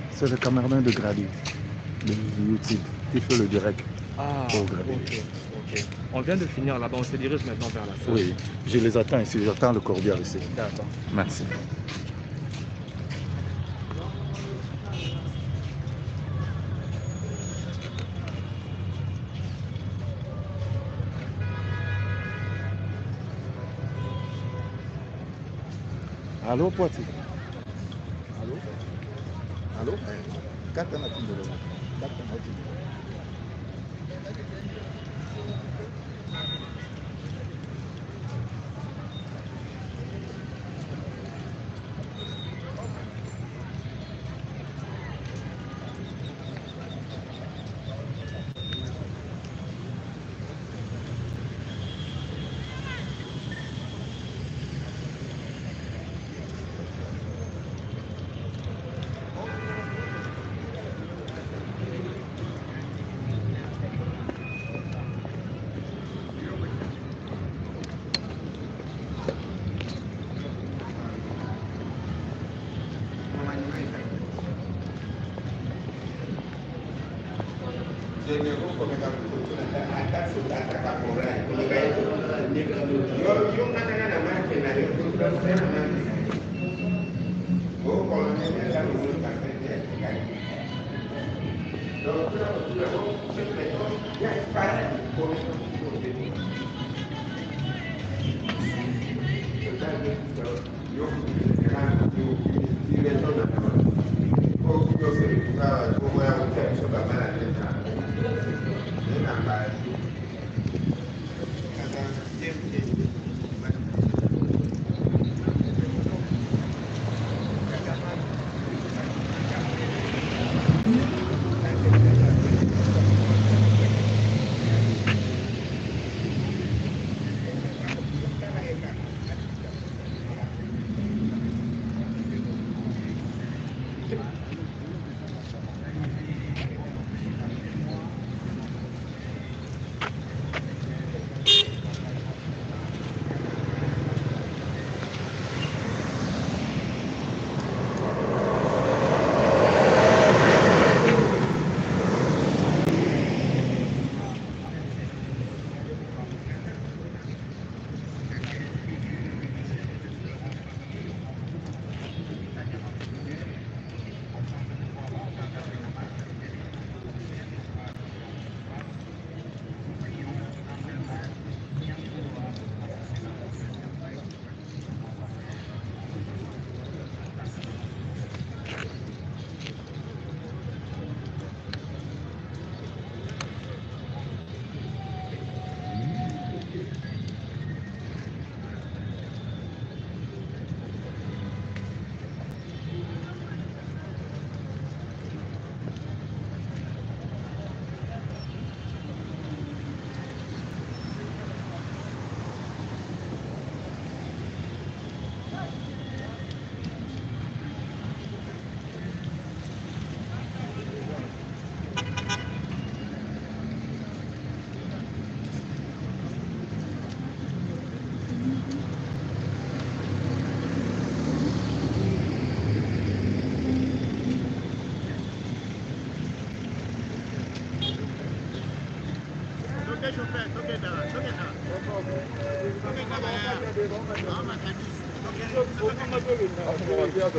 C'est le caméraman de Grady, de YouTube, qui fait le direct. Ah, ok. On vient de finir là-bas, on se dirige maintenant vers la salle. Oui, je les attends ici, j'attends le cordial ici. D'accord. Merci. Allô, Poitiers? Allô? Allô?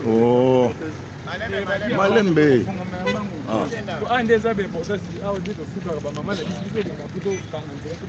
Oh. Malembe. Ah, des abeilles pour ça, si ah, on dit de foutre à maman, la discussion de la plutôt quand on dirait que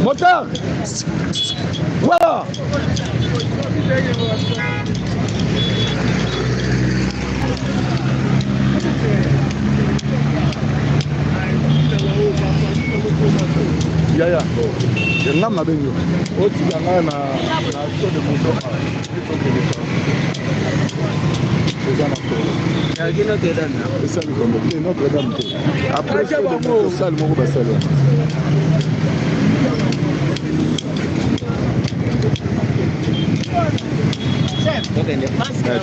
Moteur. Voilà. Yaya. Yenga mabenyo. Oti yanga na show de moteur. C'est ça le combat. Notre-Dame. Après, c'est le salle, mon bassal.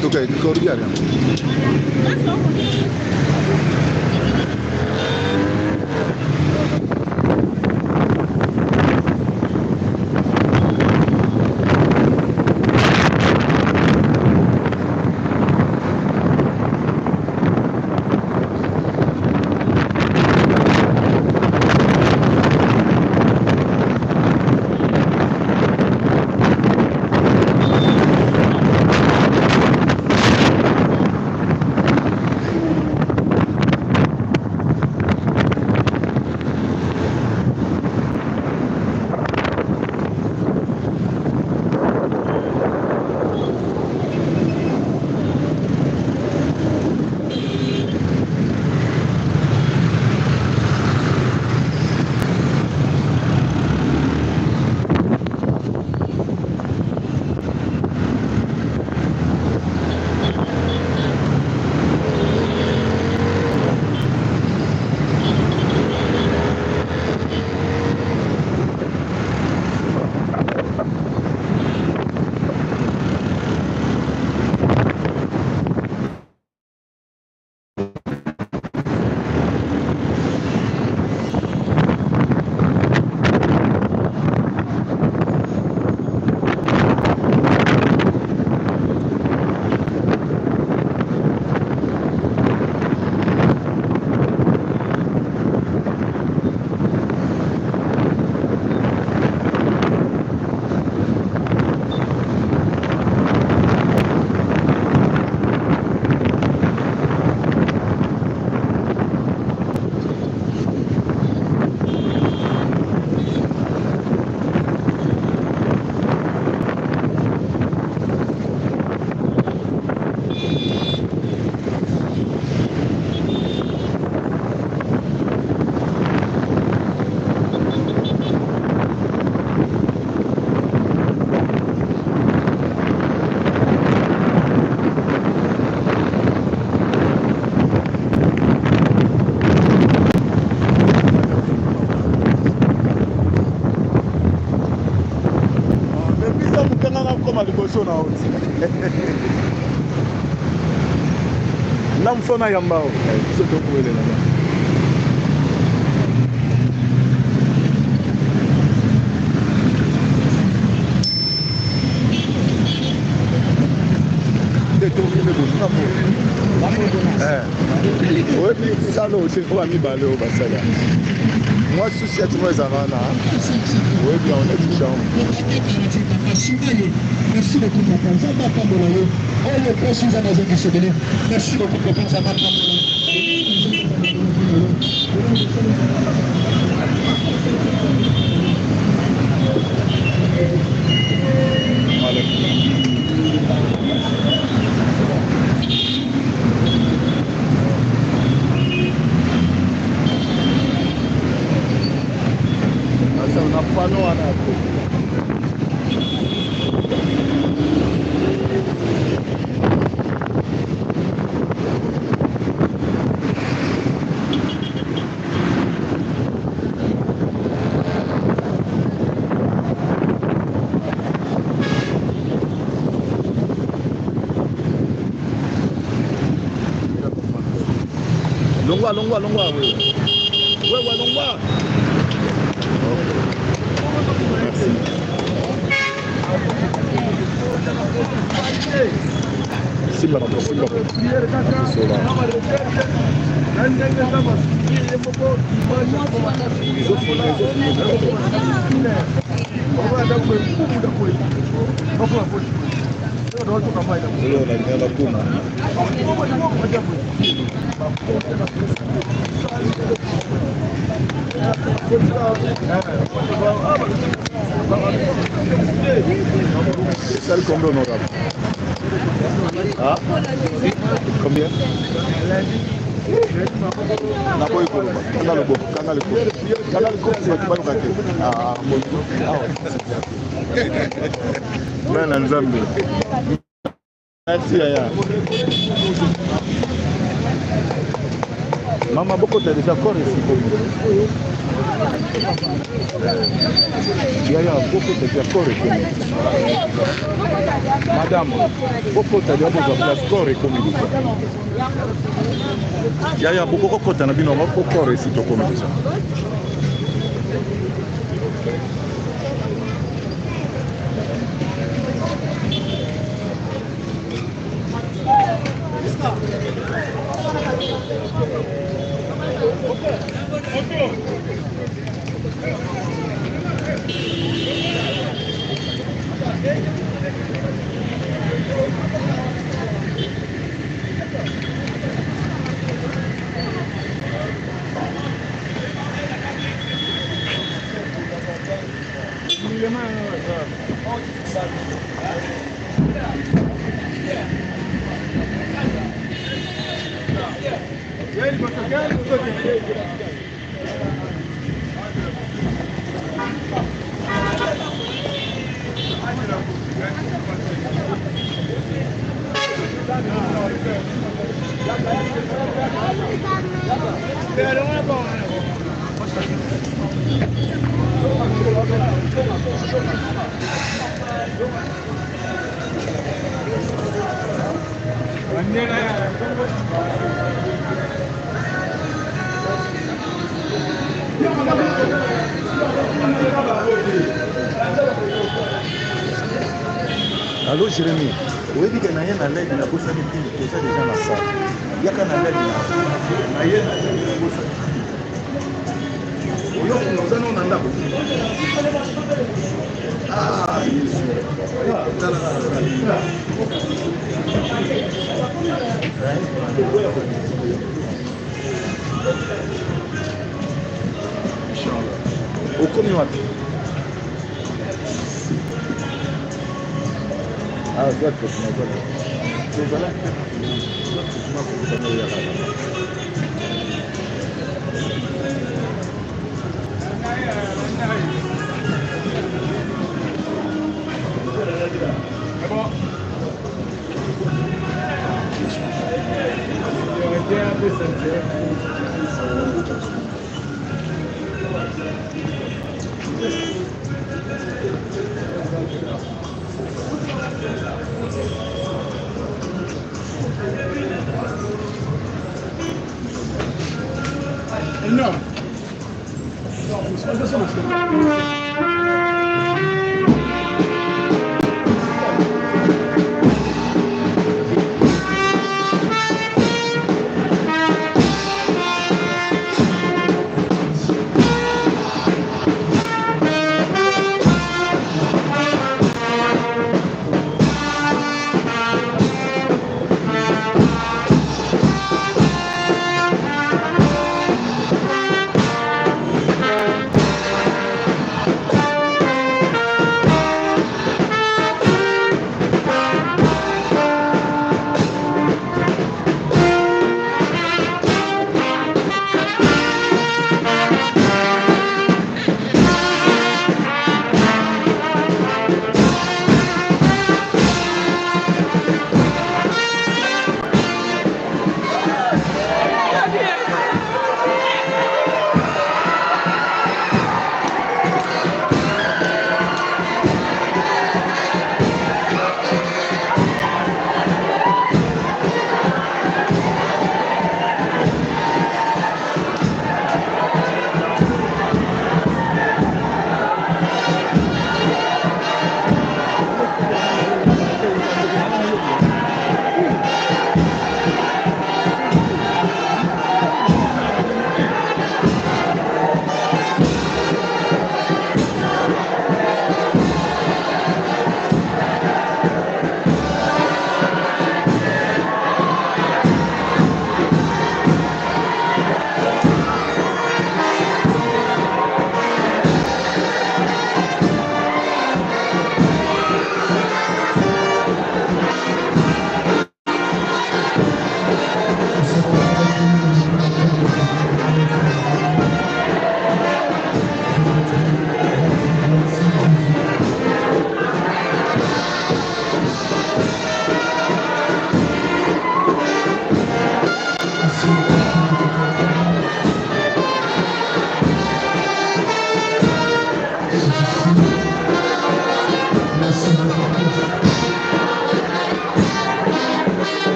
Toca aí, cordial. liboso na oti na mfana yamba o so to ko ele na de to ni me bo na mo oui ça là c'est pour ami balé au basala moi je suis à moi Zavana oui bien on est déjà merci beaucoup papa Zamba Pambolao oh le président Amazon qui se délire merci beaucoup papa Zamba Pambolao Pano anapo longwa wewe longwa Simba Salut combien honorable? Ah? Combien? Na boy ko ba? Kanalo bo, kanalo ko. Kanalo ko sa ba ko kake. Ah, mo. Bana nzambe. Merci ya. Mama Boko t'as déjà corps ici. Yaya Boko t'as déjà corps ici. Madame Boko t'as déjà besoin de corps et comme Yaya Boko t'as na bino Boko corps ici to comme ça. Allô Jérémy, oui, il y a un l'aide de la bourse de pile, tout ça déjà dans ça. Il y a qu'un l'aide de la bourse de au communautaire. Ah, c'est vrai que c'est voilà.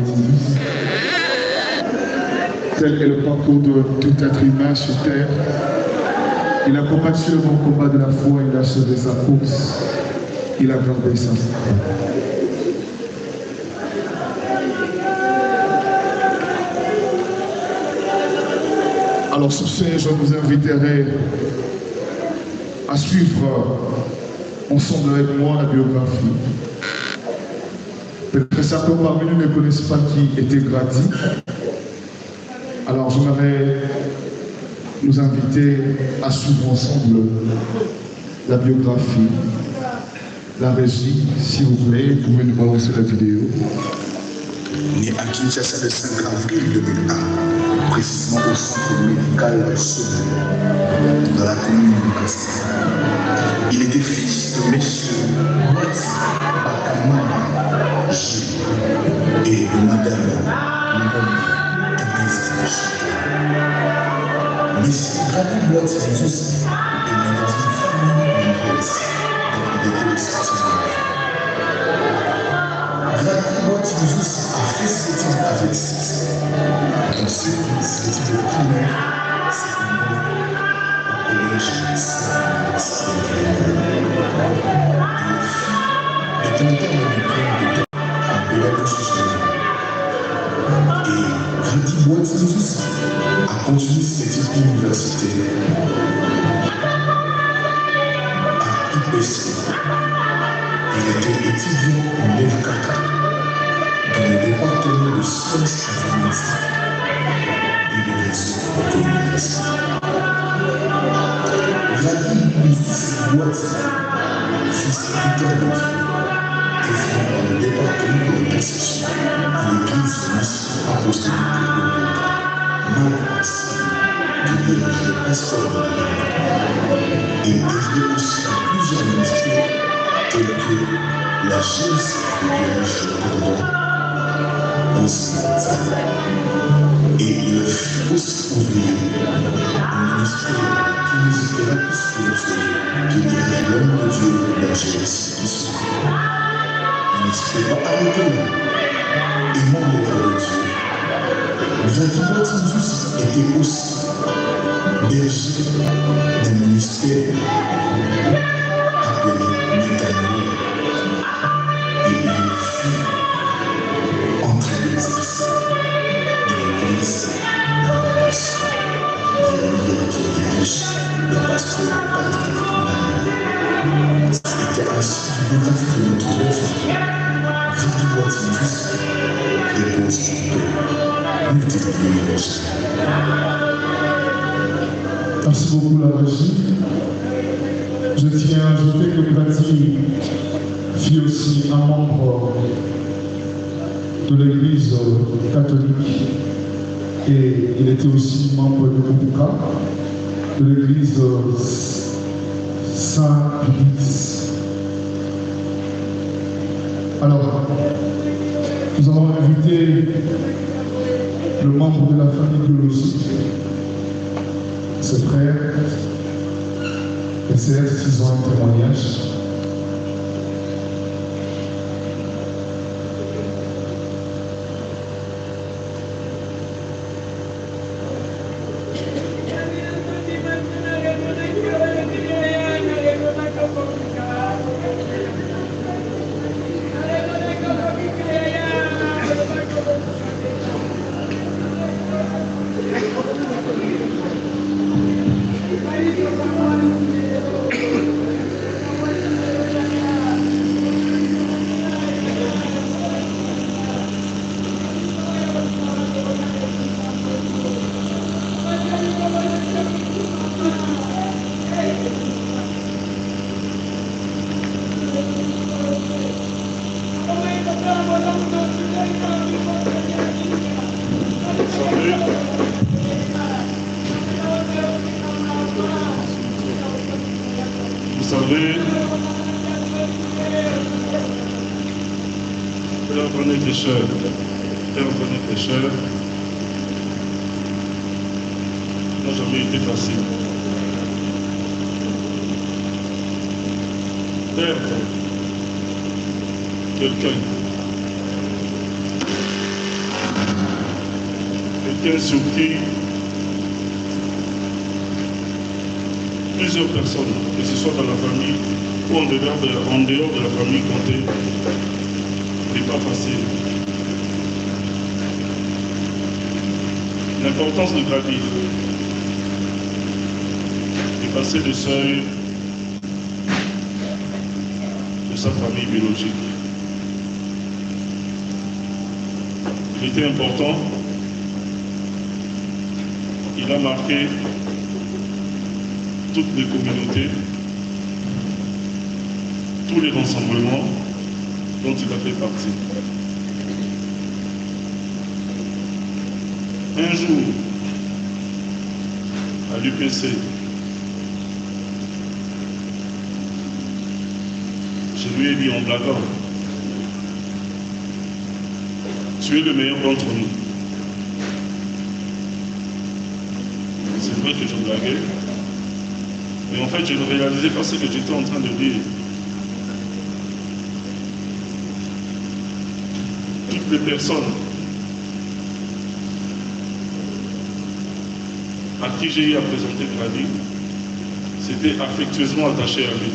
Boitis. Tel est le parcours de tout être humain sur terre. Il a combattu le bon combat de la foi, il a achevé sa course, il a gardé sa foi. Alors sur ce, je vous inviterai à suivre ensemble avec moi la biographie. Peut-être que certains parmi nous ne connaissent pas qui était Grady. Alors j'aimerais nous inviter à suivre ensemble la biographie, la régie, si vous voulez, vous pouvez nous balancer la vidéo. Né à Kinshasa le 5 avril 2001, précisément au centre médical Sauveur, dans la commune de Cassis. Il était fils de messieurs Boitis, Bakamana, Jules et de madame Thérèse. Mais si Grady Boitis aussi est né dans une famille nombreuse, il était le septième. Grady Boitis aussi a fait ses études avec ses dans ses études primaires, secondaires, au collège Saint-Denis. Il est interne du diplôme de pédagogie générale. Et Grady Boitis aussi a continué ses études universitaires à IPC. Il était étudiant en FKK dans le département de sciences informatiques et de réseau de communication. Grady Boitis, fils secrétaire de Dieu, est dans le département de l'intercession de l'église municipale apostolique de Golgotha, membre qui dirige le pasteur de l'Église et élevé aussi à plusieurs ministères tels que la GSC qui dirige le cordon et il fut aussi ouvrier au ministère de kinésithérapie spirituelle qui dirige l'homme de Dieu, la GSC qui s'ouvre. Il ne s'était pas arrêté là, aimant l'œuvre de Dieu. Grady Boitis était aussi berger d'un ministère appelé Métanoïa. Et il fut entré dans l'exercice de l'église d'Arabas, qui dirige le pasteur Patrick Nani. C'était ainsi une biographie de notre œuvre. Grady Boitis repose en paix, multiplié les. Merci beaucoup la régie. Je tiens à ajouter que Grady fut aussi un membre de l'église catholique et il était aussi membre de l'UPCA, de l'église Saint-Pilice. Alors, nous avons invité le membre de la famille biologique, ses frères et sœurs, s'ils ont un témoignage. Vous savez, Père René Pécheur, n'a jamais été facile. Perdre quelqu'un qui a surpris plusieurs personnes, que ce soit dans la famille ou en dehors de la famille Kanté, n'est pas facile. L'importance de gravir, de passer le seuil de sa famille biologique. Il était important, il a marqué toutes les communautés, tous les rassemblements dont il a fait partie. Un jour, à l'UPC, je lui ai dit en blaguant, tu es le meilleur d'entre nous. C'est vrai que je blaguais, mais en fait je ne réalisais pas ce que j'étais en train de dire. Toutes les personnes à qui j'ai eu à présenter Grady s'étaient affectueusement attachées à lui.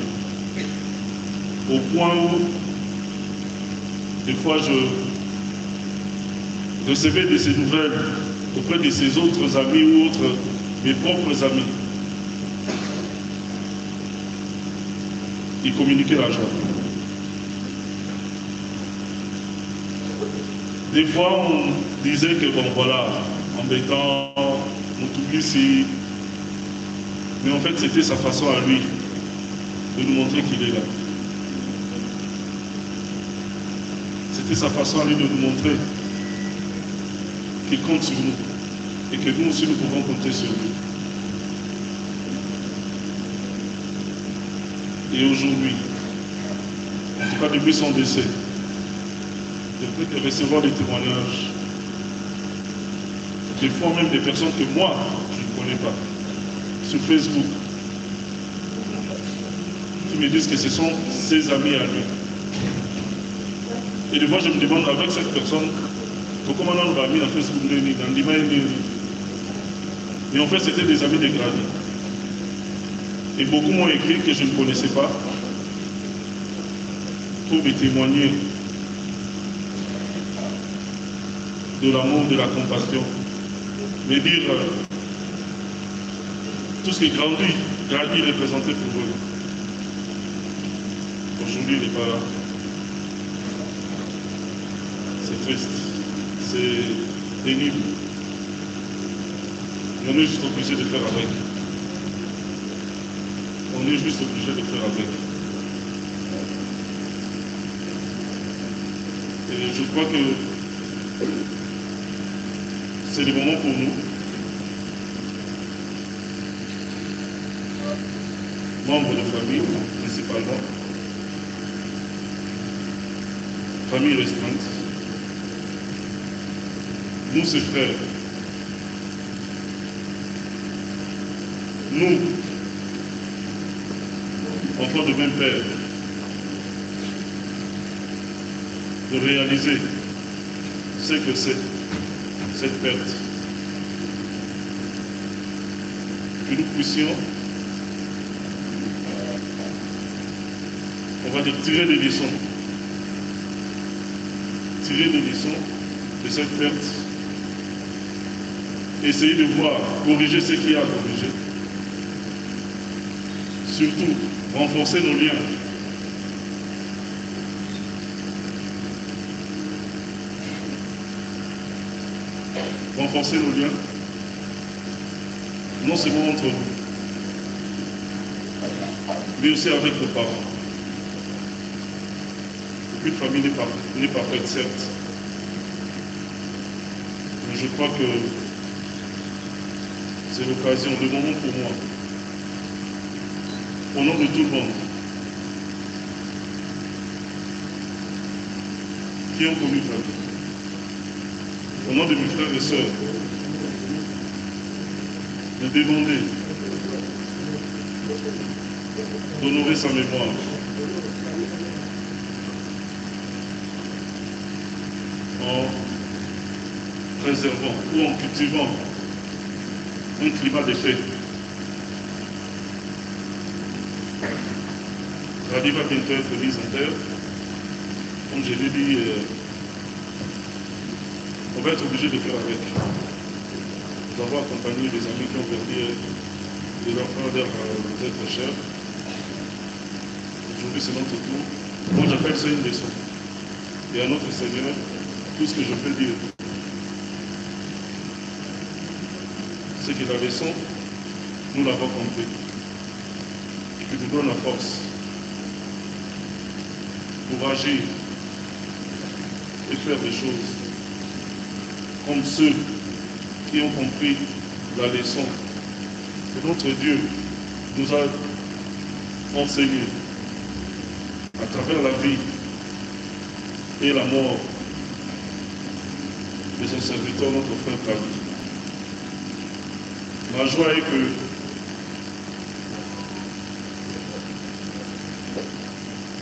Au point où, des fois, je recevais de ses nouvelles auprès de ses autres amis ou autres, mes propres amis. Il communiquait la joie. Des fois, on disait que bon voilà, embêtant, on t'oublie ici. Mais en fait, c'était sa façon à lui de nous montrer qu'il est là. C'était sa façon à lui de nous montrer qu'il compte sur nous et que nous aussi nous pouvons compter sur lui. Et aujourd'hui, en tout cas depuis son décès, de recevoir des témoignages, des fois même des personnes que moi, je ne connais pas, sur Facebook, qui me disent que ce sont ses amis à lui. Et des fois, je me demande avec cette personne, comment on va mis dans Facebook, dans l'image. Mais en fait, c'était des amis de Grady. Et beaucoup m'ont écrit que je ne connaissais pas pour me témoigner de l'amour, de la compassion, mais dire tout ce qui Grady représentait pour eux. Aujourd'hui, il n'est pas là. C'est triste, c'est pénible. Mais on est juste obligé de faire avec. On est juste obligé de faire avec. Et je crois que c'est le moment pour nous, membres de famille principalement, famille restreinte, nous ses frères, nous, enfants de même père, de réaliser ce que c'est cette perte. Que nous puissions, on va dire, tirer des leçons de cette perte, essayer de voir, corriger ce qu'il y a à corriger, surtout renforcer nos liens. Renforcer nos liens, non seulement entre nous, mais aussi avec nos parents. Aucune famille n'est parfaite, certes. Mais je crois que c'est l'occasion, le moment pour moi, au nom de tout le monde, qui ont connu Grady, au nom de mes frères et sœurs, de demander d'honorer sa mémoire. En préservant ou en cultivant un climat de paix. La vie va bientôt être mise en terre. Comme je l'ai dit, on va être obligé de faire avec. Nous avons accompagné des amis qui ont perdu de leur frères, des êtres chers. Aujourd'hui, c'est notre tour. Moi, j'appelle ça une leçon. Et à notre Seigneur, tout ce que je peux dire, c'est que la leçon, nous l'avons compris. Et qui nous donne la force pour agir et faire des choses comme ceux qui ont compris la leçon que notre Dieu nous a enseignée à travers la vie et la mort de son serviteur, notre frère Kali. Ma joie est que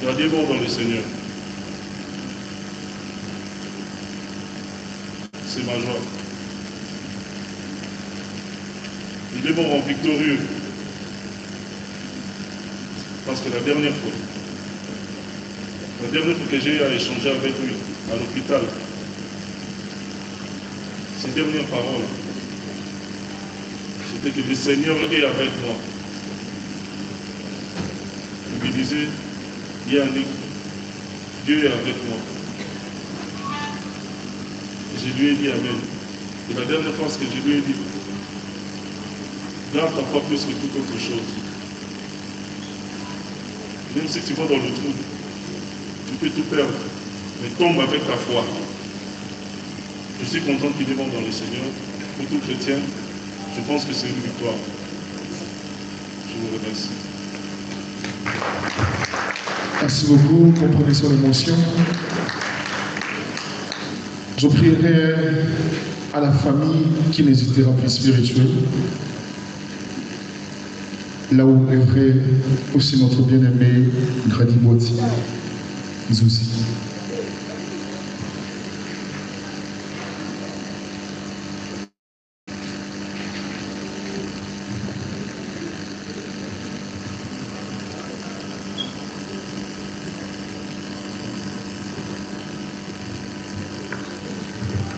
gardez mort dans le Seigneur. C'est ma joie. Il est mort en victorieux. Parce que la dernière fois que j'ai eu à échanger avec lui à l'hôpital, ses dernières paroles, c'était que le Seigneur est avec moi. Il me disait, Yannick, Dieu est avec moi. Et je lui ai dit Amen. Et la dernière fois, ce que je lui ai dit, garde ta foi plus que toute autre chose. Même si tu vas dans le trou, tu peux tout perdre, mais tombe avec ta foi. Je suis content qu'il est mort dans le Seigneur. Pour tout chrétien, je pense que c'est une victoire. Je vous remercie. Merci beaucoup, comprenez son émotion. Je prierai à la famille qui n'hésitera plus spirituelle. Là où est vrai aussi notre bien-aimé Grady Boiti. Zouzi.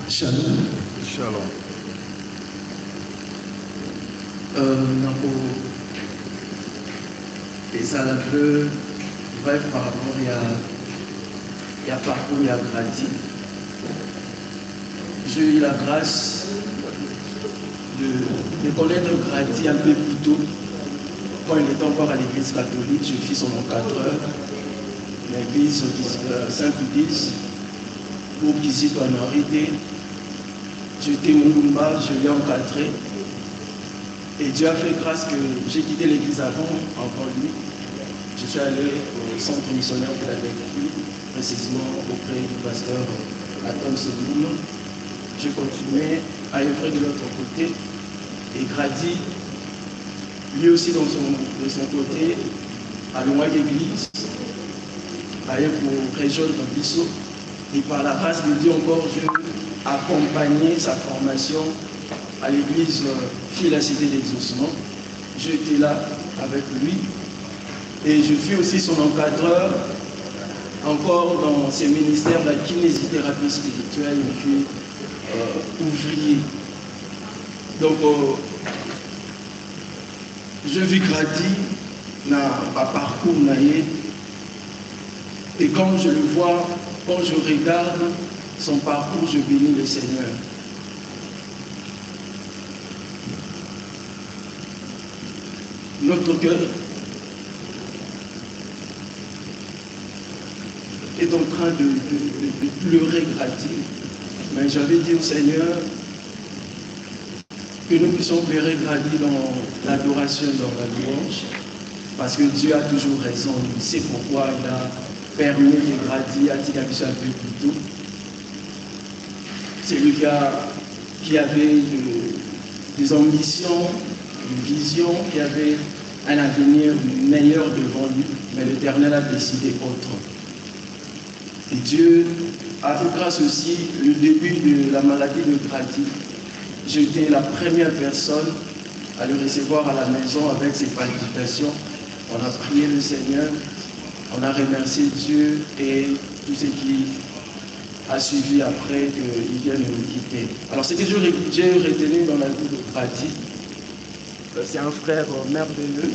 Shalom. Shalom. Et ça un peu bref par rapport à parcours, il y a Grady. J'ai eu la grâce de connaître Grady un peu plus tôt. Quand il était encore à l'église catholique, je suis son encadreur. L'église Saint-Pédis, pour Kizito Anorité. J'étais Mouloumba, je l'ai encadré. Et Dieu a fait grâce que j'ai quitté l'église avant lui. Je suis allé au centre missionnaire de la lecture, précisément auprès du pasteur Atom Sedoum. J'ai continué à œuvrer de l'autre côté. Et Grady, lui aussi de son côté, a loué l'église, pour région de Bissau. Et par la grâce de Dieu encore, je accompagné sa formation à l'église Fille la Cité d'Exaucement. J'étais là avec lui et je fus aussi son encadreur encore dans ses ministères de la kinésithérapie spirituelle et puis ouvrier. Donc je vis Grady dans un parcours naïe et quand je le vois, quand je regarde son parcours, je bénis le Seigneur. Notre cœur est en train de pleurer Grady. Mais j'avais dit au Seigneur que nous puissions pleurer Grady dans l'adoration, dans la louange, parce que Dieu a toujours raison. Il sait pourquoi il a permis que Grady a dit un peu plus tôt. C'est lui qui avait des ambitions, une vision, qui avait un avenir meilleur devant lui, mais l'Éternel a décidé autre. Et Dieu à grâce aussi le début de la maladie de Grady. J'étais la première personne à le recevoir à la maison avec ses palpitations. On a prié le Seigneur, on a remercié Dieu et tout ce qui a suivi après qu'il vienne nous quitter. Alors ce que j'ai retenu dans la vie de Grady, c'est un frère merveilleux,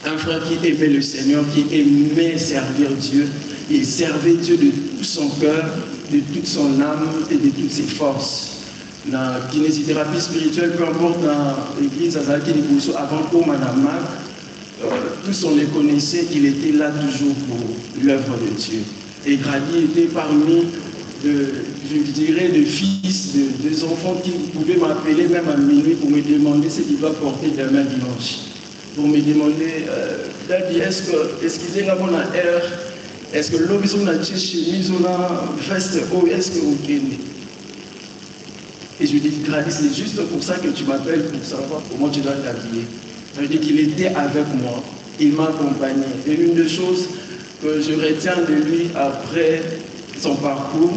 un frère qui aimait le Seigneur, qui aimait servir Dieu. Il servait Dieu de tout son cœur, de toute son âme et de toutes ses forces. La kinésithérapie spirituelle, peu importe dans l'église Azalaki Nibuso, avant Komanama, tous on les connaissait, il était là toujours pour l'œuvre de Dieu. Et Grady était parmi, je dirais, des fils, des enfants qui pouvaient m'appeler même à minuit pour me demander ce qu'il va porter demain dimanche. Pour me demander, Daddy, est-ce qu'il y a une heure? Est-ce que l'homme est une chemise, une veste, ou est-ce que vous gagnez? Et je dis, Grady, c'est juste pour ça que tu m'appelles, pour savoir comment tu dois t'habiller. Je dis qu'il était avec moi, il m'a accompagné. Et l'une des choses que je retiens de lui après son parcours,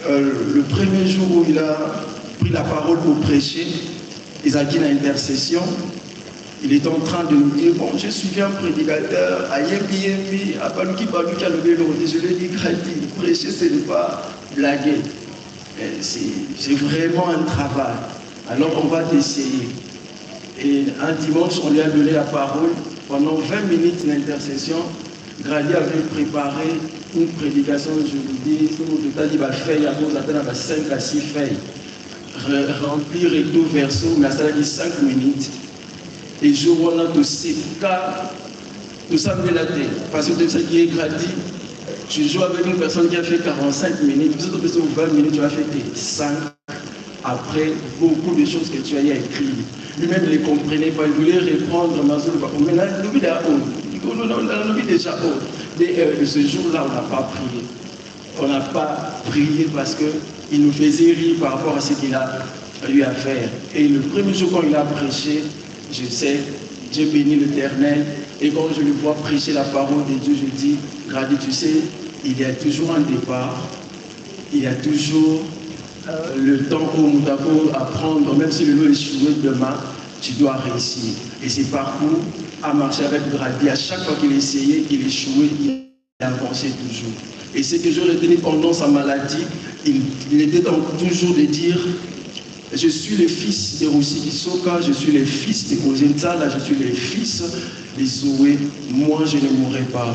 le premier jour où il a pris la parole pour prêcher, Isaac a intercession, il est en train de nous dire, bon, je suis un prédicateur, à Yembi, à Baluki, à Lobelo, je lui ai dit, Grady, prêcher, ce n'est pas blaguer. C'est vraiment un travail. Alors on va t'essayer. Et un dimanche, on lui a donné la parole. Pendant 20 minutes d'intercession, Grady avait préparé une prédication, je vous dis, tout le temps, feuille, à cause à 5 à 6 feuilles. Remplir et tout verso, mais ça a dit 5 minutes. Et je vois là tout ça me la tête. Parce que ce qui est Grady, tu joues avec une personne qui a fait 45 minutes, vous êtes au 20 minutes, tu vas faire tes 5 après beaucoup de choses que tu as écrites. Lui-même ne les comprenait pas, il voulait reprendre maintenant, l'oubli déjà haut. Ce jour-là, on n'a pas prié. On n'a pas prié parce qu'il nous faisait rire par rapport à ce qu'il a eu à faire. Et le premier jour quand il a prêché, je sais, Dieu bénit l'Éternel. Et quand je le vois prêcher la parole de Dieu, je dis, Grady, tu sais, il y a toujours un départ, il y a toujours le temps où nous devons apprendre, même si le lot est échoué demain, tu dois réussir. Et ce parcours a marché avec Grady. À chaque fois qu'il essayait, il échouait, il avançait toujours. Et ce que je retenais pendant sa maladie, il était donc toujours de dire, je suis le fils de Roussi Kisoka, je suis le fils de Kozenzala, je suis le fils de Zoé. Moi, je ne mourrai pas,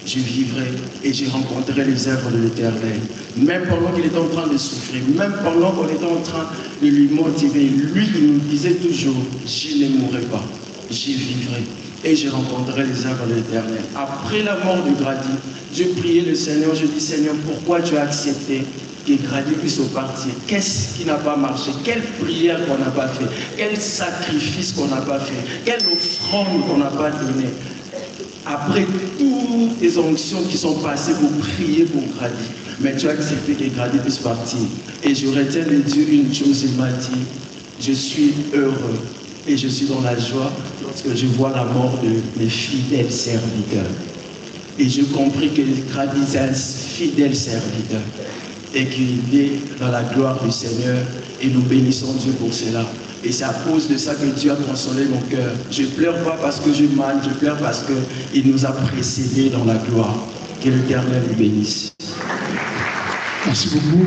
je vivrai et je rencontrerai les œuvres de l'Éternel. Même pendant qu'il était en train de souffrir, même pendant qu'on était en train de lui motiver, lui, il nous disait toujours, je ne mourrai pas, je vivrai et je rencontrerai les œuvres de l'Éternel. Après la mort de Grady, je priais le Seigneur, je dis, Seigneur, pourquoi tu as accepté que Grady puisse partir? Qu'est-ce qui n'a pas marché? Quelle prière qu'on n'a pas fait? Quel sacrifice qu'on n'a pas fait? Quelle offrande qu'on n'a pas donnée? Après toutes les onctions qui sont passées pour prier pour Grady, mais tu as accepté que Grady puisse partir. Et je retiens de Dieu une chose, il m'a dit, je suis heureux et je suis dans la joie lorsque je vois la mort de mes fidèles serviteurs. Et je compris que Grady est un fidèle serviteur et qu'il est dans la gloire du Seigneur et nous bénissons Dieu pour cela. Et c'est à cause de ça que Dieu a consolé mon cœur. Je ne pleure pas parce que j'ai mal, je pleure parce qu'il nous a précédés dans la gloire. Que l'Éternel lui bénisse. Merci beaucoup.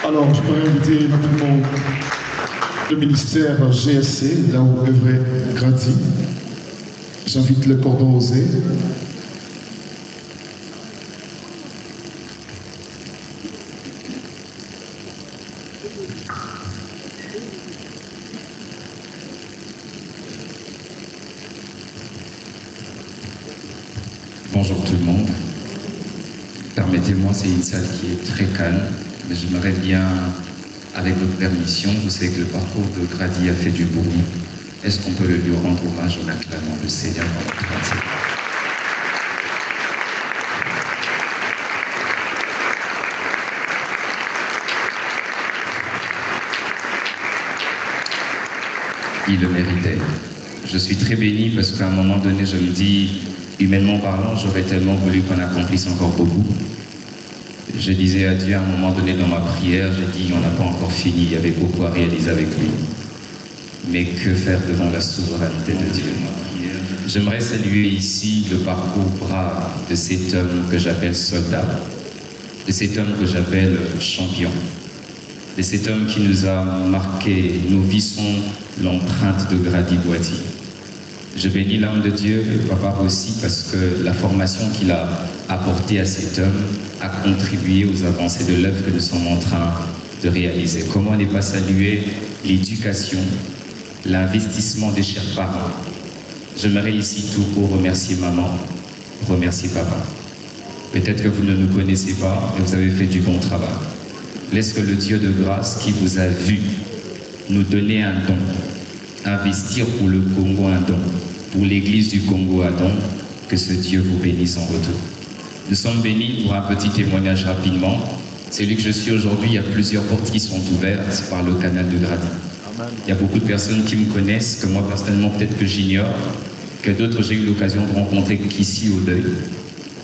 Alors, je pourrais inviter maintenant le ministère GSC, là où œuvrait Grady. J'invite le cordon osé. Bonjour tout le monde. Permettez-moi, c'est une salle qui est très calme, mais j'aimerais bien, avec votre permission, vous savez que le parcours de Grady a fait du bruit. Est-ce qu'on peut le lui rendre hommage en acclamant le Seigneur dans notre pratique? Il le méritait. Je suis très béni parce qu'à un moment donné, je me dis, humainement parlant, j'aurais tellement voulu qu'on accomplisse encore beaucoup. Je disais à Dieu à un moment donné dans ma prière, j'ai dit on n'a pas encore fini, il y avait beaucoup à réaliser avec lui. Mais que faire devant la souveraineté de Dieu? J'aimerais saluer ici le parcours brave de cet homme que j'appelle soldat, de cet homme que j'appelle champion, de cet homme qui nous a marqué. Nous vissons l'empreinte de Grady Boity. Je bénis l'âme de Dieu, et papa aussi, parce que la formation qu'il a apportée à cet homme a contribué aux avancées de l'œuvre que nous sommes en train de réaliser. Comment ne pas saluer l'éducation, l'investissement des chers parents? J'aimerais ici tout pour remercier maman, remercier papa. Peut-être que vous ne nous connaissez pas, mais vous avez fait du bon travail. Laisse que le Dieu de grâce qui vous a vu nous donner un don, investir pour le Congo un don, pour l'église du Congo un don, que ce Dieu vous bénisse en retour. Nous sommes bénis pour un petit témoignage rapidement. Celui que je suis aujourd'hui, il y a plusieurs portes qui sont ouvertes par le canal de Grady. Il y a beaucoup de personnes qui me connaissent, que moi personnellement peut-être que j'ignore, que d'autres j'ai eu l'occasion de rencontrer qu'ici au deuil,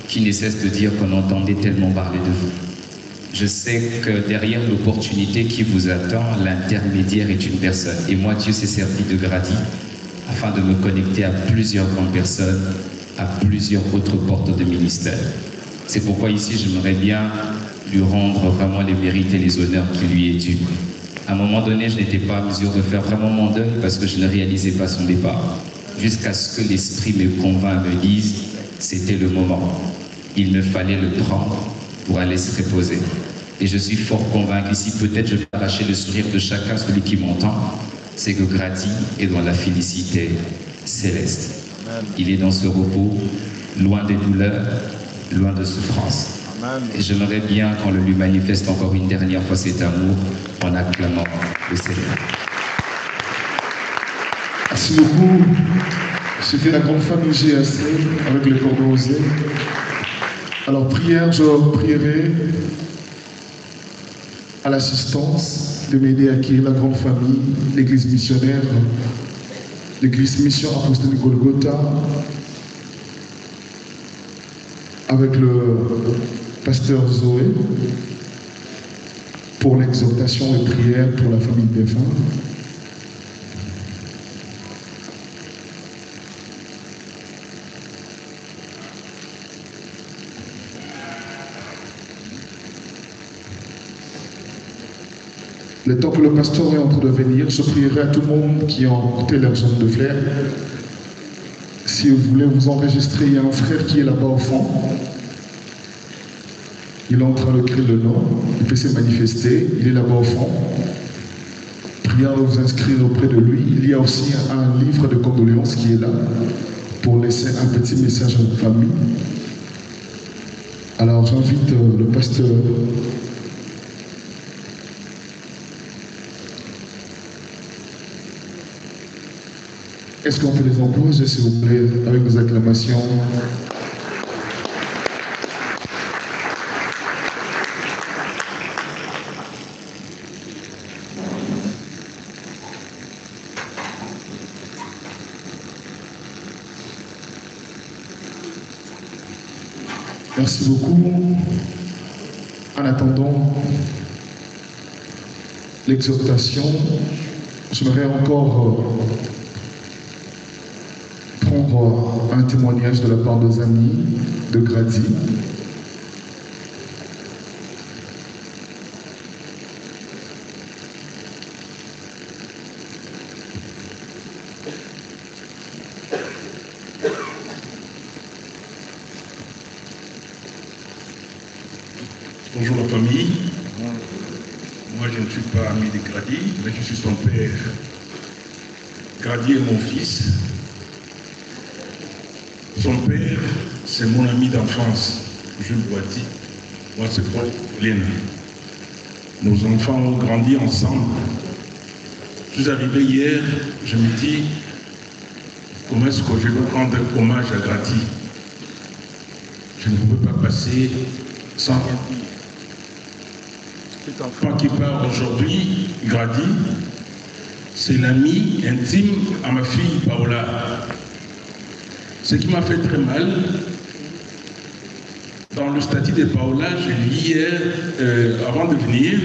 qui ne cessent de dire qu'on entendait tellement parler de vous. Je sais que derrière l'opportunité qui vous attend, l'intermédiaire est une personne. Et moi, Dieu s'est servi de Grady afin de me connecter à plusieurs grandes personnes, à plusieurs autres portes de ministère. C'est pourquoi ici, j'aimerais bien lui rendre vraiment les mérites et les honneurs qui lui est dû. À un moment donné, je n'étais pas en mesure de faire vraiment mon deuil parce que je ne réalisais pas son départ. Jusqu'à ce que l'esprit me convainc, me dise, c'était le moment. Il me fallait le prendre pour aller se reposer. Et je suis fort convaincu, si peut-être je vais arracher le sourire de chacun, celui qui m'entend, c'est que Grady est dans la félicité céleste. Il est dans ce repos, loin des douleurs, loin de souffrance. Et j'aimerais bien qu'on le lui manifeste encore une dernière fois cet amour en acclamant le Seigneur. Merci beaucoup. C'était la grande famille GAC avec le corps rosé. Alors, prière, je prierai à l'assistance de m'aider à acquérir la grande famille, l'église missionnaire, l'église mission apostolique Golgotha, avec le pasteur Zoé, pour l'exhortation et prière pour la famille défunte. Le temps que le pasteur est en train de venir, je prierai à tout le monde qui a emporté leur jaune de fleurs. Si vous voulez vous enregistrer, il y a un frère qui est là-bas au fond. Il est en train de crier le nom, il peut se manifester, il est là-bas au fond. Priez à vous inscrire auprès de lui. Il y a aussi un livre de condoléances qui est là pour laisser un petit message à votre famille. Alors j'invite le pasteur. Est-ce qu'on peut les encourager, s'il vous plaît, avec nos acclamations? Merci beaucoup. En attendant l'exhortation, j'aimerais encore prendre un témoignage de la part de nos amis de Grady. Bonjour la famille. Moi je ne suis pas ami de Grady, mais je suis son père. Grady est mon fils. Son père, c'est mon ami d'enfance, Jules Boity. Moi, c'est Paul Léna. Nos enfants ont grandi ensemble. Je suis arrivé hier, je me dis, comment est-ce que je vais rendre hommage à Grady? Je ne peux pas passer sans rien dire. Cet enfant qui part aujourd'hui, Grady, c'est l'ami intime à ma fille Paola. Ce qui m'a fait très mal, dans le statut de Paola, je lis avant de venir,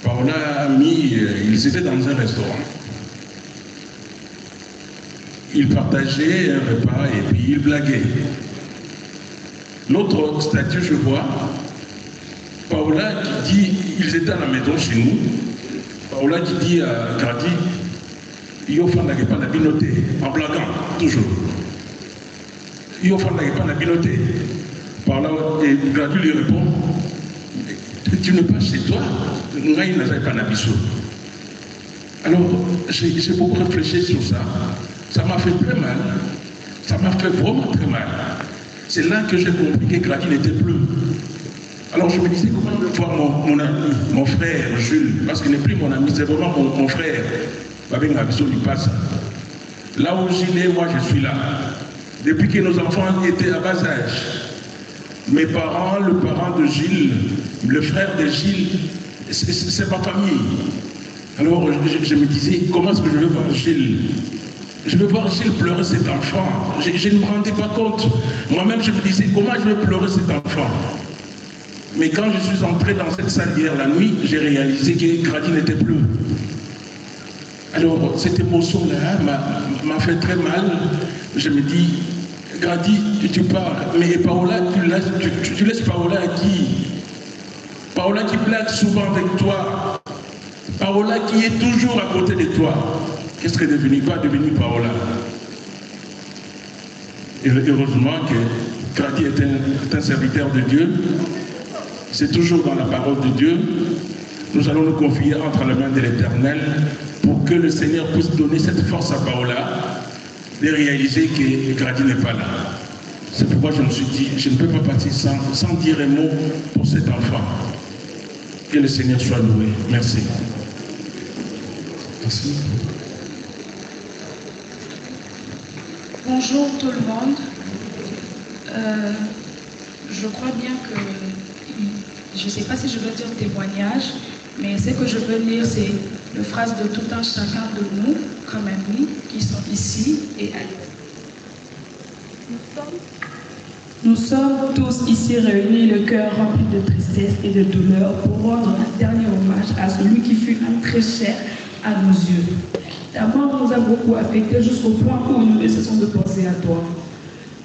Paola a mis, ils étaient dans un restaurant. Ils partageaient un repas et puis ils blaguaient. L'autre statut, je vois, Paola qui dit, ils étaient à la maison chez nous, Paola qui dit à Grady, Yofa n'a pas la binoté, en blaguant, toujours. Yofa n'a pas la binoté. Paola, et Grady lui répond, tu n'es pas chez toi, Ngaï n'a pas la biso. Alors, j'ai beaucoup réfléchi sur ça. Ça m'a fait très mal. Ça m'a fait vraiment très mal. C'est là que j'ai compris que Grady n'était plus. Alors je me disais, comment je vais voir mon ami, mon frère Jules, parce qu'il n'est plus mon ami, c'est vraiment mon frère. Là où Gilles est, moi je suis là. Depuis que nos enfants étaient à bas âge, mes parents, le parent de Gilles, le frère de Gilles, c'est ma famille. Alors je me disais, comment est-ce que je vais voir Gilles? Je vais voir Gilles pleurer cet enfant. Je ne me rendais pas compte. Moi-même, je me disais, comment je vais pleurer cet enfant? Mais quand je suis entré dans cette salle hier la nuit, j'ai réalisé que Grady n'était plus. Alors, cette émotion-là m'a fait très mal. Je me dis, Grady, tu pars. Mais Paola, tu laisses Paola à qui? Paola qui blague souvent avec toi. Paola qui est toujours à côté de toi. Qu'est-ce qu'elle va devenir Paola? Et heureusement que Grady est un serviteur de Dieu. C'est toujours dans la parole de Dieu. Nous allons nous confier entre les mains de l'Éternel pour que le Seigneur puisse donner cette force à Paola de réaliser que Grady n'est pas là. C'est pourquoi je me suis dit, je ne peux pas partir sans dire un mot pour cet enfant. Que le Seigneur soit loué. Merci. Merci. Bonjour tout le monde. Je crois bien que, je ne sais pas si je veux dire témoignage, mais ce que je veux lire, c'est le phrase de tout un chacun de nous, comme amis, qui sont ici et ailleurs. Nous sommes tous ici réunis, le cœur rempli de tristesse et de douleur, pour rendre un dernier hommage à celui qui fut un très cher à nos yeux. Ta mort nous a beaucoup affectés jusqu'au point où nous ne cessons de penser à toi.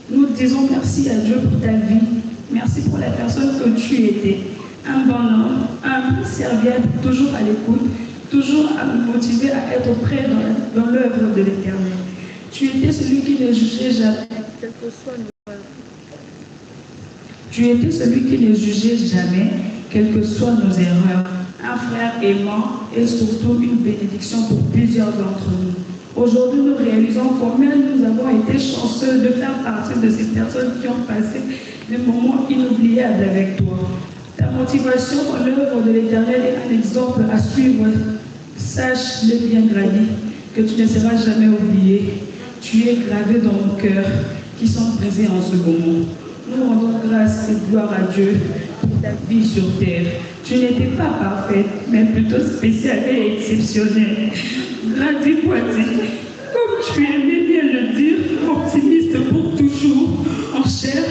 Nous disons merci à Dieu pour ta vie. Merci pour la personne que tu étais. Un bon homme, un serviable, toujours à l'écoute, toujours à nous motiver à être prêts dans l'œuvre de l'Éternel. Tu étais celui qui ne jugeait jamais, quel que soit nos erreurs. Tu étais celui qui ne jugeait jamais, quelles que soient nos erreurs. Un frère aimant et surtout une bénédiction pour plusieurs d'entre nous. Aujourd'hui, nous réalisons combien nous avons été chanceux de faire partie de ces personnes qui ont passé des moments inoubliables avec toi. Ta motivation dans l'œuvre de l'Éternel est un exemple à suivre. Sache-le bien, Grady, que tu ne seras jamais oublié. Tu es gravé dans nos cœurs qui sont brisés en ce moment. Nous rendons grâce et gloire à Dieu pour ta vie sur terre. Tu n'étais pas parfaite, mais plutôt spéciale et exceptionnelle. Grady Poitiers, comme tu aimais bien le dire, optimiste pour toujours. En chair,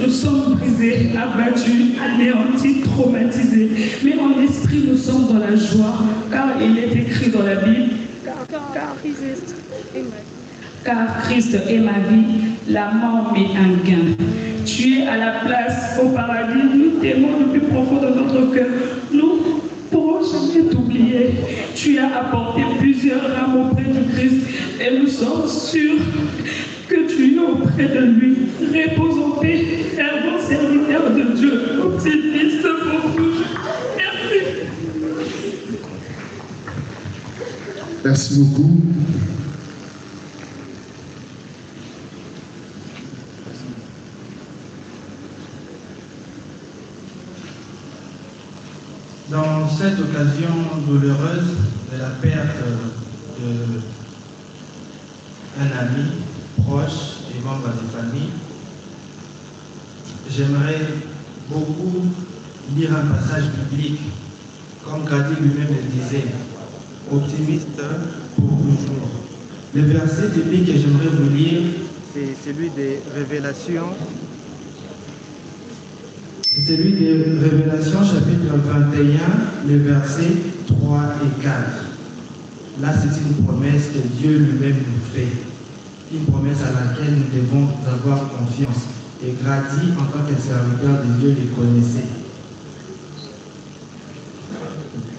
nous sommes brisés, abattus, anéantis, traumatisés. Mais en esprit, nous sommes dans la joie, car il est écrit dans la Bible, car Christ est ma vie, la mort m'est un gain. Tu es à la place au paradis, nous t'aimons le plus profond de notre cœur. Nous ne pourrons jamais t'oublier. Tu as apporté plusieurs rames auprès du Christ et nous sommes sûrs que tu es auprès de lui. Repose en paix, fervent serviteur de Dieu, optimiste pour toujours. Merci. Merci beaucoup. Dans cette occasion douloureuse de la perte d'un ami proche et membre de famille, j'aimerais beaucoup lire un passage biblique, comme Grady lui-même le disait, optimiste pour toujours. Le verset biblique que j'aimerais vous lire, c'est celui des Révélations, C'est celui de Révélation chapitre 21, les versets 3 et 4. Là, c'est une promesse que Dieu lui-même nous fait. Une promesse à laquelle nous devons avoir confiance. Et Grady, en tant que serviteur de Dieu, les connaissait.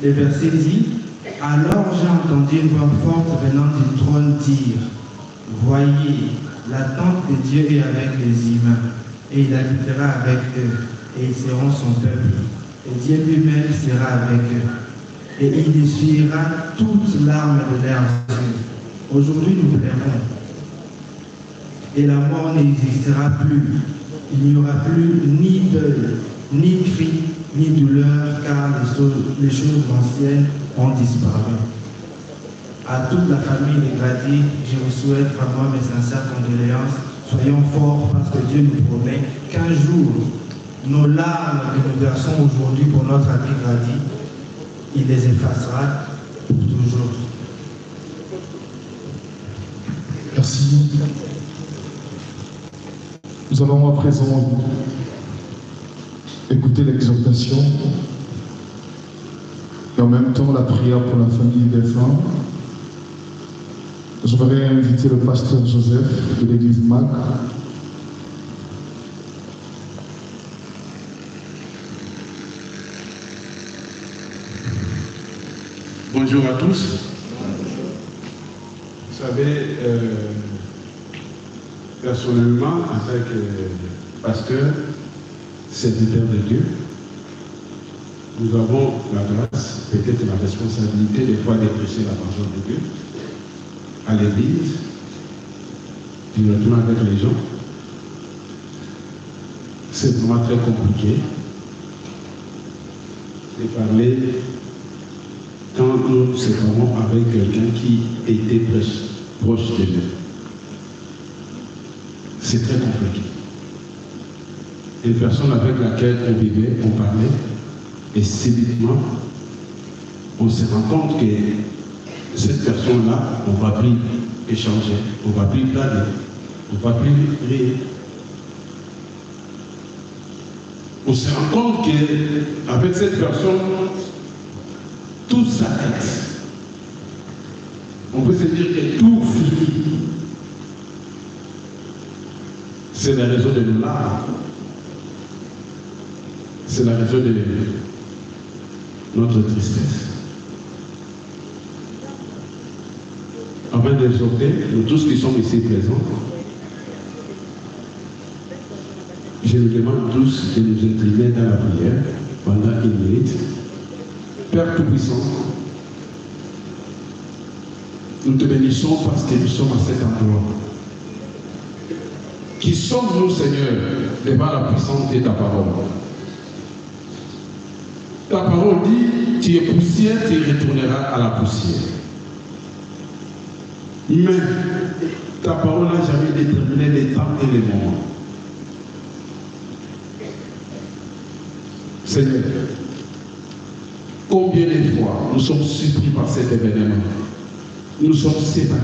Le verset dit, « Alors j'ai entendu une voix forte venant du trône dire, « Voyez, la tente de Dieu est avec les humains, et il habitera avec eux, et ils seront son peuple, et Dieu lui-même sera avec eux, et il essuiera toute larme de leurs yeux. Aujourd'hui nous pleurons, et la mort n'existera plus. Il n'y aura plus ni deuil, ni cri, ni douleur, car les choses anciennes ont disparu. » À toute la famille de Grady, je vous souhaite vraiment mes sincères condoléances. Soyons forts parce que Dieu nous promet qu'un jour, nos larmes que nous versons aujourd'hui pour notre ami Grady, il les effacera pour toujours. Merci. Nous allons à présent écouter l'exhortation et en même temps la prière pour la famille des femmes. Je voudrais inviter le pasteur Joseph de l'église MAC. Bonjour à tous. Vous savez, personnellement, en tant que pasteur, serviteur de Dieu, nous avons la grâce, peut-être la responsabilité des fois de prêcher la parole de Dieu à l'église, directement avec les gens. C'est vraiment très compliqué de parler quand nous nous séparons avec quelqu'un qui était proche de nous. C'est très compliqué. Une personne avec laquelle on vivait, on parlait, et subitement, on se rend compte que cette personne-là, on ne va plus échanger, on ne va plus parler, on ne va plus rire. On se rend compte qu'avec cette personne, tout s'arrête. On peut se dire que tout finit. C'est la raison de nos larmes. C'est la raison de notre tristesse. Avant d'exhorter, nous tous qui sommes ici présents, je nous demande tous de nous incliner dans la prière pendant une minute. Père Tout-Puissant, nous te bénissons parce que nous sommes à cet endroit. Qui sommes-nous, Seigneur, devant la puissance de ta parole? Ta parole dit, tu es poussière, tu retourneras à la poussière. Mais ta parole n'a jamais déterminé les temps et les moments. Seigneur, combien de fois nous sommes surpris par cet événement? Nous sommes séparés.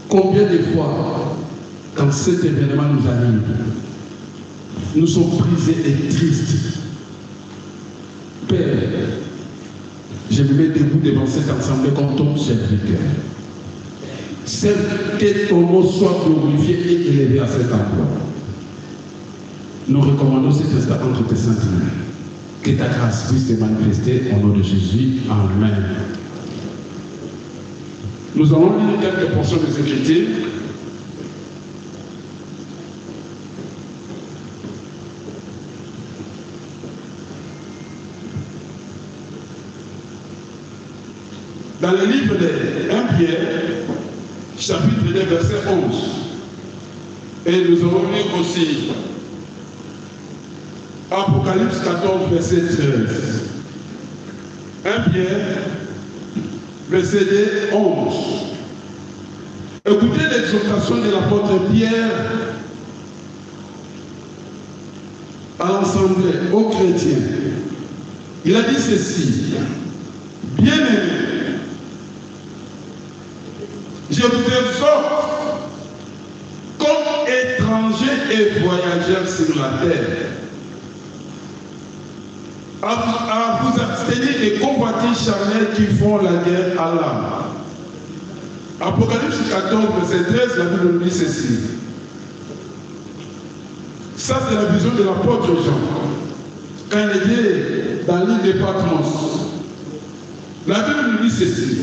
Combien de fois, quand cet événement nous arrive, nous sommes brisés et tristes? Père, je me mets debout devant cette assemblée comme ton serviteur. C'est que ton nom soit glorifié et élevé à cet endroit. Nous recommandons cet instant entre tes saintes mains. Que ta grâce puisse te manifester au nom de Jésus. Amen. Nous allons lire quelques portions des Écritures. Dans le livre de 1 Pierre, chapitre 2, verset 11. Et nous allons lire aussi Apocalypse 14, verset 13. 1 Pierre, verset 11. Écoutez l'exhortation de l'apôtre Pierre à l'ensemble, aux chrétiens. Il a dit ceci: bien-aimés, je vous exhorte comme étrangers passagers et voyageurs sur la terre, à vous abstenir des convoitises charnelles qui font la guerre à l'âme. Apocalypse 14, verset 13, la Bible nous dit ceci. Ça, c'est la vision de l'apôtre Jean. Quand il était dans l'île de Patmos, la Bible nous dit ceci.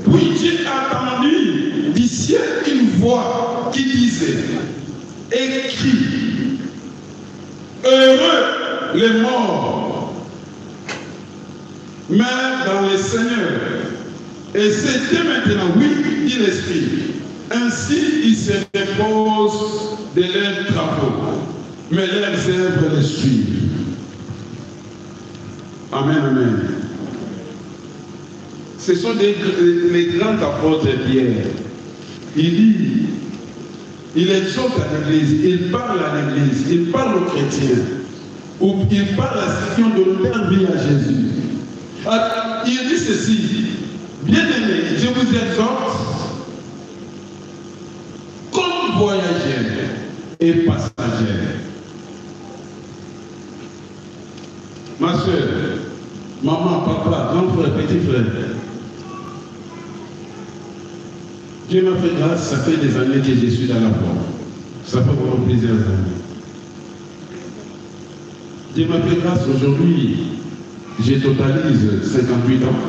Puis j'ai entendu du ciel une voix qui disait, écrit, heureux les morts, mais dans le Seigneur. Et c'était maintenant, oui, dit l'Esprit. Ainsi, ils se reposent de leurs travaux, mais leurs œuvres les suivent. Amen, amen. Ce sont les grands apôtres Pierre. Il dit, il exhorte à l'église, il parle à l'église, il parle aux chrétiens, ou il parle à ceux qui ont donné leur vie à Jésus. Il dit ceci, bien-aimés, je vous exhorte, comme voyageurs et passagers. Ma soeur, maman, papa, grand frère, petit frère, Dieu m'a fait grâce, ça fait des années que je suis dans la foi. Ça fait vraiment plusieurs années. Dieu m'a fait grâce aujourd'hui, je totalise 58 ans.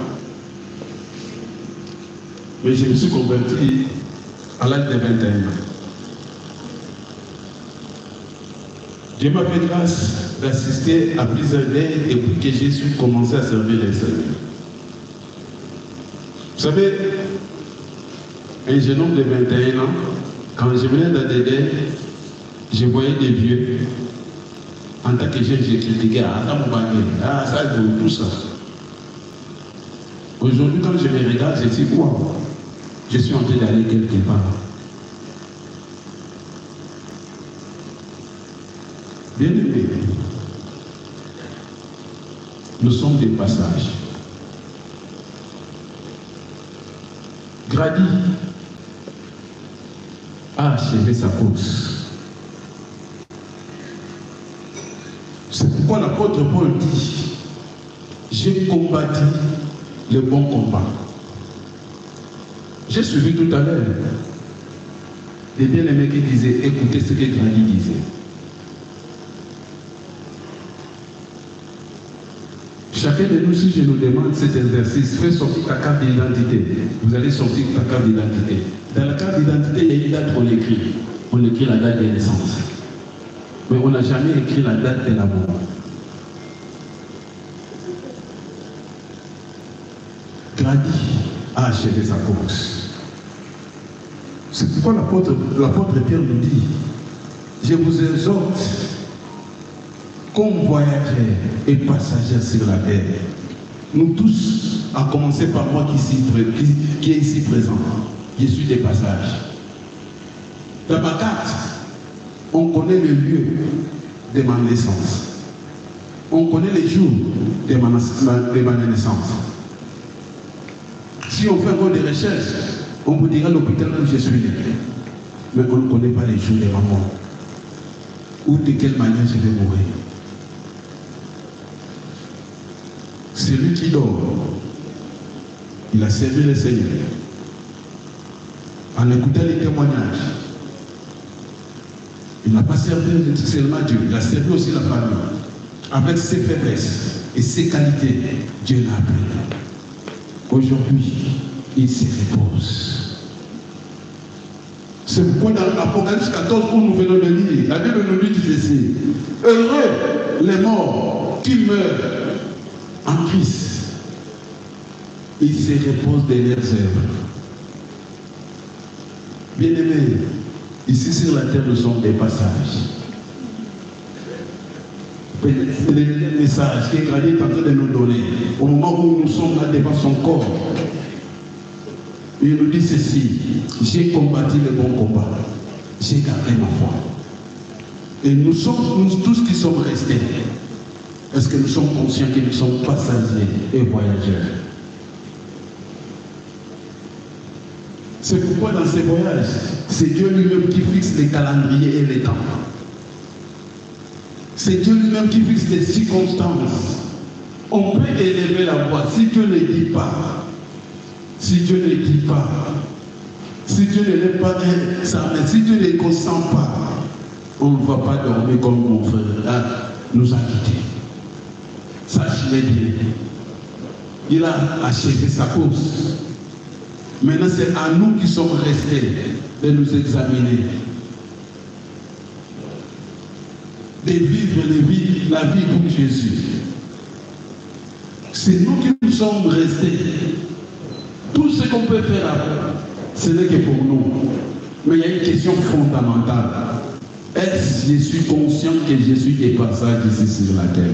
Mais je me suis converti à l'âge de 21 ans. Dieu m'a fait grâce d'assister à plusieurs années depuis que Jésus commençait à servir les Seigneurs. Vous savez, un jeune homme de 21 ans, quand je venais d'Adédé, je voyais des vieux. En tant que jeune, j'ai critiqué, ah, ça, tout ça. Aujourd'hui, quand je me regarde, je dis, wow, je suis en train d'aller quelque part. Bien aimé, nous sommes des passages. Grady a achevé sa course. C'est pourquoi l'apôtre Paul dit, j'ai combattu le bon combat. J'ai suivi tout à l'heure des bien-aimés qui disaient, écoutez ce que Grady disait. Chacun de nous, si je nous demande cet exercice, fais sortir ta carte d'identité. Vous allez sortir ta carte d'identité. Dans la carte d'identité, il y a une date qu'on écrit. On écrit la date de naissance. Mais on n'a jamais écrit la date de la mort. Grady a achevé sa course. C'est pourquoi l'apôtre Pierre nous dit, je vous exhorte, comme voyageurs et passagers sur la terre, nous tous, à commencer par moi qui est ici présent, je suis des passages. Dans ma carte, on connaît le lieu de ma naissance. On connaît les jours de ma naissance. Si on fait encore des recherches, on vous dira l'hôpital où je suis né. Mais on ne connaît pas les jours de ma mort. Ou de quelle manière je vais mourir. Celui qui dort, il a servi le Seigneur. En écoutant les témoignages, il n'a pas servi seulement Dieu, il a servi aussi la famille. Avec ses faiblesses et ses qualités, Dieu l'a appelé. Aujourd'hui, il se repose. C'est pourquoi dans l'Apocalypse 14, où nous venons de lire, la Bible nous dit ceci. Heureux les morts qui meurent en Christ, ils se reposent de leurs œuvres. Bien-aimés, ici sur la terre, nous sommes des passages. Le message que Grady est en train de nous donner, au moment où nous sommes là devant son corps, il nous dit ceci, j'ai combattu le bon combat, j'ai gardé ma foi. Et nous tous qui sommes restés, est-ce que nous sommes conscients que nous sommes passagers et voyageurs? C'est pourquoi dans ces voyages, c'est Dieu lui-même qui fixe les calendriers et les temps. C'est Dieu lui-même qui fixe les circonstances. On peut élever la voix si Dieu ne dit pas. Si Dieu ne dit pas. Si Dieu ne lève pas sa main, si Dieu ne consent pas, on ne va pas dormir comme mon frère là nous a quittés. Sache-le bien. Il a achevé sa course. Maintenant, c'est à nous qui sommes restés de nous examiner. De vivre la vie pour Jésus. C'est nous qui nous sommes restés. Tout ce qu'on peut faire après, ce n'est que pour nous. Mais il y a une question fondamentale. Est-ce que je suis conscient que je suis des passages ici sur la terre?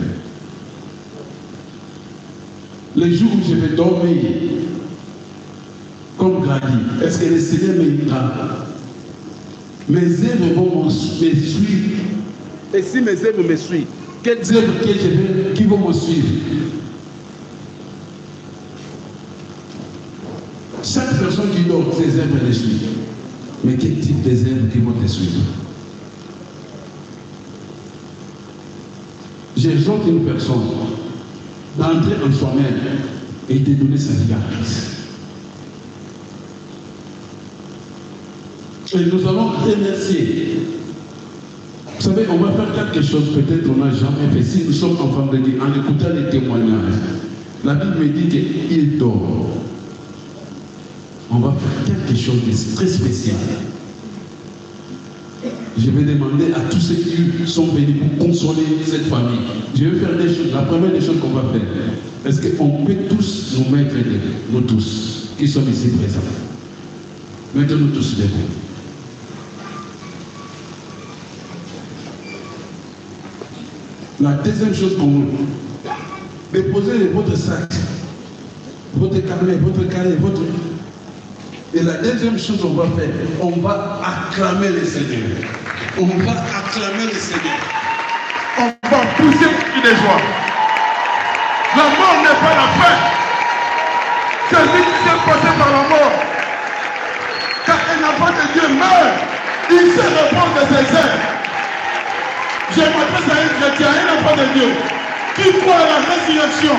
Les jours où je vais dormir, comme Grady, est-ce que le Seigneur m'aidera? Mes œuvres vont me suivre. Et si mes œuvres me suivent, quelles œuvres qui vont me suivre? Chaque personne qui dort, ses œuvres les suivent. Mais quel type d'œuvres qui vont te suivre? J'exhorte une personne d'entrer en soi-même et de donner sa vie à Christ. Et nous allons remercier. Vous savez, on va faire quelque chose, peut-être on n'a jamais fait. Si nous sommes enfants de Dieu, en écoutant les témoignages, la Bible me dit qu'il dort. On va faire quelque chose de très spécial. Je vais demander à tous ceux qui sont venus pour consoler cette famille. Je vais faire des choses. La première des choses qu'on va faire, est-ce qu'on peut tous nous mettre debout, nous tous, qui sommes ici présents? Mettons-nous tous debout. La deuxième chose pour nous, déposez votre sac, votre carnet, votre... Et la deuxième chose qu'on va faire, on va acclamer le Seigneur. On va acclamer le Seigneur. On va pousser une joie. La mort n'est pas la fin. Celui qui s'est passé par la mort, car un enfant de Dieu meurt, il sait répondre de ses œuvres. Je m'adresse à un chrétien, un enfant de Dieu, qui croit à la résurrection.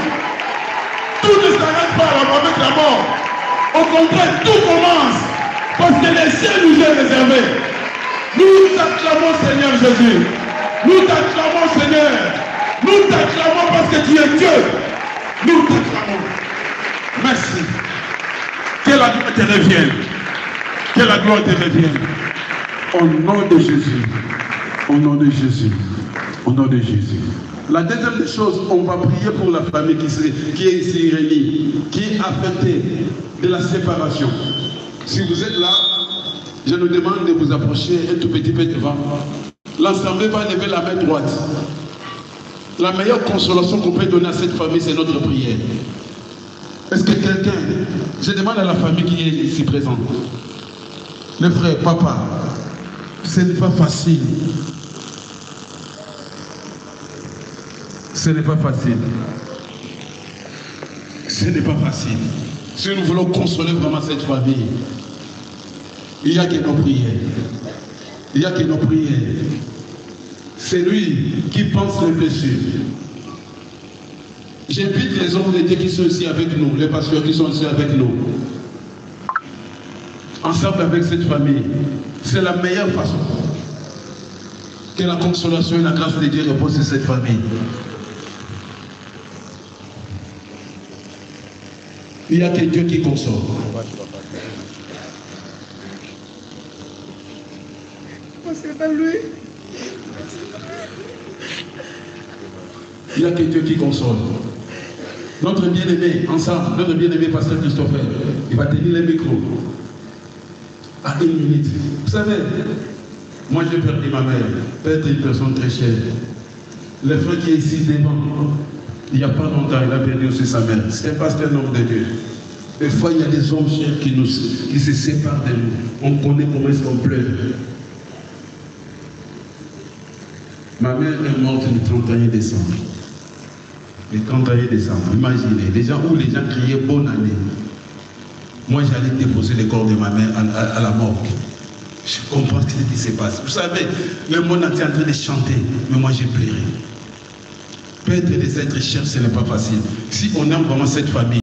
Tout ne s'arrête pas avec la mort. Au contraire, tout commence parce que les cieux nous est réservé. Nous t'acclamons, Seigneur Jésus. Nous t'acclamons, Seigneur. Nous t'acclamons parce que tu es Dieu. Nous t'acclamons. Merci. Que la gloire te revienne. Que la gloire te revienne. Au nom de Jésus. Au nom de Jésus. Au nom de Jésus. La deuxième des choses, on va prier pour la famille qui est ici réunie, qui est affectée de la séparation. Si vous êtes là, je nous demande de vous approcher un tout petit peu devant. L'Assemblée va lever la main droite. La meilleure consolation qu'on peut donner à cette famille, c'est notre prière. Est-ce que quelqu'un, je demande à la famille qui est ici présente, le frère, papa, ce n'est pas facile. Ce n'est pas facile. Ce n'est pas facile. Si nous voulons consoler vraiment cette famille, il n'y a que nos prières. Il n'y a que nos prières. C'est lui qui pense réfléchir. J'invite les hommes de Dieu qui sont ici avec nous, les pasteurs qui sont ici avec nous. Ensemble avec cette famille. C'est la meilleure façon que la consolation et la grâce de Dieu reposent sur cette famille. Il n'y a que Dieu qui console. C'est pas lui. Il n'y a que Dieu qui console. Notre bien-aimé, ensemble, notre bien-aimé pasteur Christopher, il va tenir le micro à 1 minute. Vous savez, moi j'ai perdu ma mère, peut-être une personne très chère. Le frère qui est ici devant, il n'y a pas longtemps, il a perdu aussi sa mère. C'est un pasteur homme de Dieu. Des fois, il y a des hommes chers qui se séparent de nous. On connaît comment est-ce qu'on pleure. Ma mère est morte le 31 décembre. Le 31 décembre, imaginez, les gens criaient bonne année. Moi, j'allais déposer le corps de ma mère à la morgue. Je comprends ce qui se passe. Vous savez, le monde entier est en train de chanter, mais moi j'ai pleuré. Perdre des êtres chers, ce n'est pas facile. Si on aime vraiment cette famille,